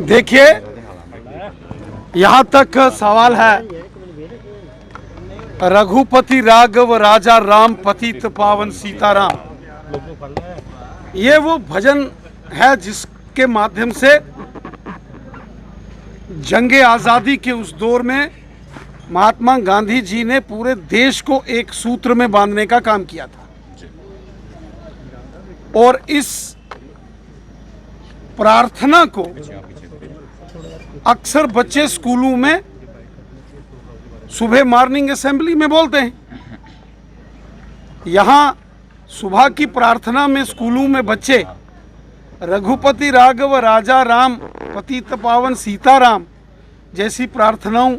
देखिए, यहाँ तक सवाल है, रघुपति राघव राजा राम पतित पावन सीताराम, ये वो भजन है जिसके माध्यम से जंगे आज़ादी के उस दौर में महात्मा गांधी जी ने पूरे देश को एक सूत्र में बांधने का काम किया था। और इस प्रार्थना को अक्सर बच्चे स्कूलों में सुबह मॉर्निंग असेंबली में बोलते हैं। यहाँ सुबह की प्रार्थना में स्कूलों में बच्चे रघुपति राघव राजा राम पतित पावन सीताराम जैसी प्रार्थनाओं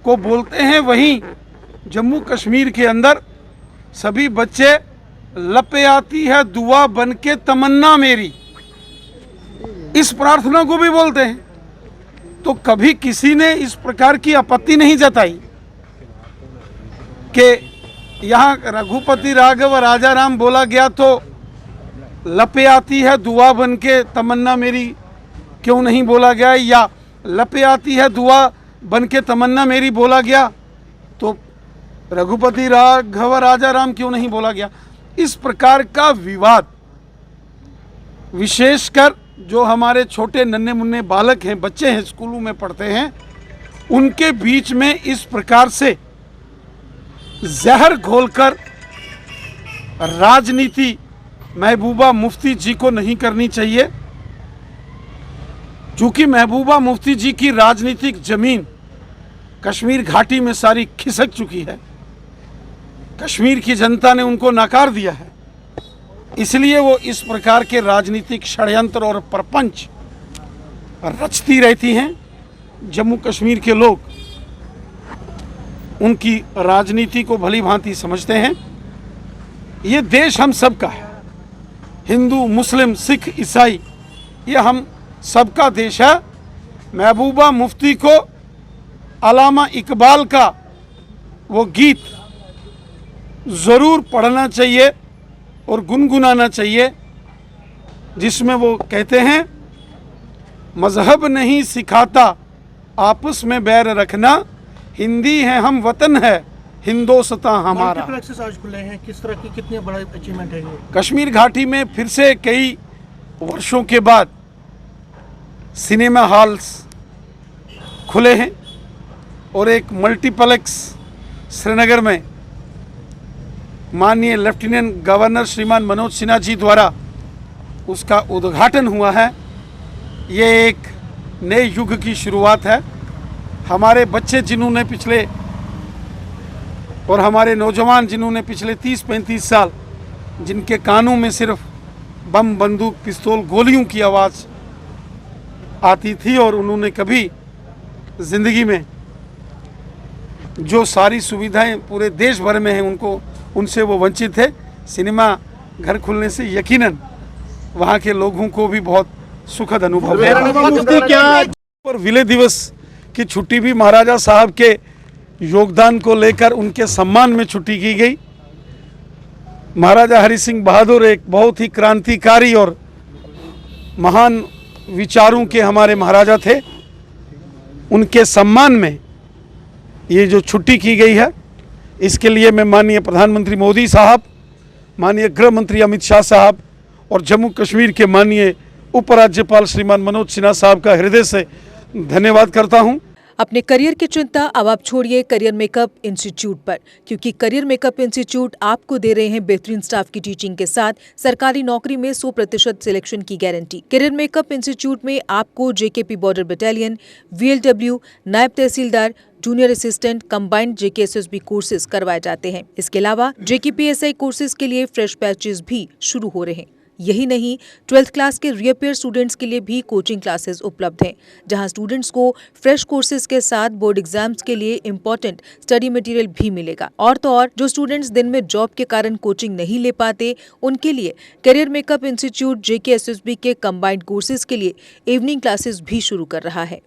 को बोलते हैं। वहीं जम्मू कश्मीर के अंदर सभी बच्चे लपे आती है दुआ बन के तमन्ना मेरी, इस प्रार्थना को भी बोलते हैं। तो कभी किसी ने इस प्रकार की आपत्ति नहीं जताई कि यहाँ रघुपति राघव राजा राम बोला गया तो लपे आती है दुआ बन के तमन्ना मेरी क्यों नहीं बोला गया, या लपे आती है दुआ बन के तमन्ना मेरी बोला गया तो रघुपति राघव राजा राम क्यों नहीं बोला गया। इस प्रकार का विवाद विशेषकर जो हमारे छोटे नन्हे मुन्ने बालक हैं, बच्चे हैं, स्कूलों में पढ़ते हैं, उनके बीच में इस प्रकार से जहर घोलकर राजनीति महबूबा मुफ्ती जी को नहीं करनी चाहिए। चूंकि महबूबा मुफ्ती जी की राजनीतिक जमीन कश्मीर घाटी में सारी खिसक चुकी है, कश्मीर की जनता ने उनको नकार दिया है, इसलिए वो इस प्रकार के राजनीतिक षड्यंत्र और प्रपंच रचती रहती हैं। जम्मू कश्मीर के लोग उनकी राजनीति को भली भांति समझते हैं। ये देश हम सबका है, हिंदू मुस्लिम सिख ईसाई, ये हम सबका देश है। महबूबा मुफ्ती को अल्लामा इकबाल का वो गीत ज़रूर पढ़ना चाहिए और गुनगुनाना चाहिए, जिसमें वो कहते हैं मजहब नहीं सिखाता आपस में बैर रखना, हिंदी है हम वतन है हिंदोस्तां हमारा। मल्टीप्लेक्सेस आज खुले हैं, किस तरह की कितनी बड़ा अचीवमेंट है ये? कश्मीर घाटी में फिर से कई वर्षों के बाद सिनेमा हॉल्स खुले हैं और एक मल्टीप्लेक्स श्रीनगर में माननीय लेफ्टिनेंट गवर्नर श्रीमान मनोज सिन्हा जी द्वारा उसका उद्घाटन हुआ है। ये एक नए युग की शुरुआत है। हमारे बच्चे जिन्होंने पिछले और हमारे नौजवान जिन्होंने पिछले 30-35 साल जिनके कानों में सिर्फ बम बंदूक पिस्तौल गोलियों की आवाज़ आती थी और उन्होंने कभी ज़िंदगी में जो सारी सुविधाएं पूरे देश भर में हैं उनसे वो वंचित थे। सिनेमा घर खुलने से यकीनन वहाँ के लोगों को भी बहुत सुखद अनुभव है। और विलय दिवस की छुट्टी भी महाराजा साहब के योगदान को लेकर उनके सम्मान में छुट्टी की गई। महाराजा हरि सिंह बहादुर एक बहुत ही क्रांतिकारी और महान विचारों के हमारे महाराजा थे। उनके सम्मान में ये जो छुट्टी की गई है, इसके लिए मैं माननीय प्रधानमंत्री मोदी साहब, माननीय गृह मंत्री अमित शाह साहब और जम्मू कश्मीर के माननीय उपराज्यपाल श्रीमान मनोज सिन्हा साहब का हृदय से धन्यवाद करता हूं। अपने करियर की चिंता अब आप छोड़िए करियर मेकअप इंस्टीट्यूट पर, क्योंकि करियर मेकअप इंस्टीट्यूट आपको दे रहे हैं बेहतरीन स्टाफ की टीचिंग के साथ सरकारी नौकरी में 100% सिलेक्शन की गारंटी। करियर मेकअप इंस्टीट्यूट में आपको जेकेपी बॉर्डर बटालियन, वीएलडब्ल्यू, नायब तहसीलदार, junior assistant, combined JKSSB courses करवाए जाते हैं। इसके अलावा जेकेपीएसआई कोर्सेज के लिए फ्रेश बैचेज भी शुरू हो रहे हैं। यही नहीं, 12th क्लास के रीअपेयर स्टूडेंट्स के लिए भी कोचिंग क्लासेस उपलब्ध हैं, जहां स्टूडेंट्स को फ्रेश कोर्सेज के साथ बोर्ड एग्जाम्स के लिए इम्पोर्टेंट स्टडी मटेरियल भी मिलेगा। और तो और जो स्टूडेंट्स दिन में जॉब के कारण कोचिंग नहीं ले पाते, उनके लिए करियर मेकअप इंस्टीट्यूट जेकेएसएसबी के कंबाइंड कोर्सेज के लिए इवनिंग क्लासेस भी शुरू कर रहा है।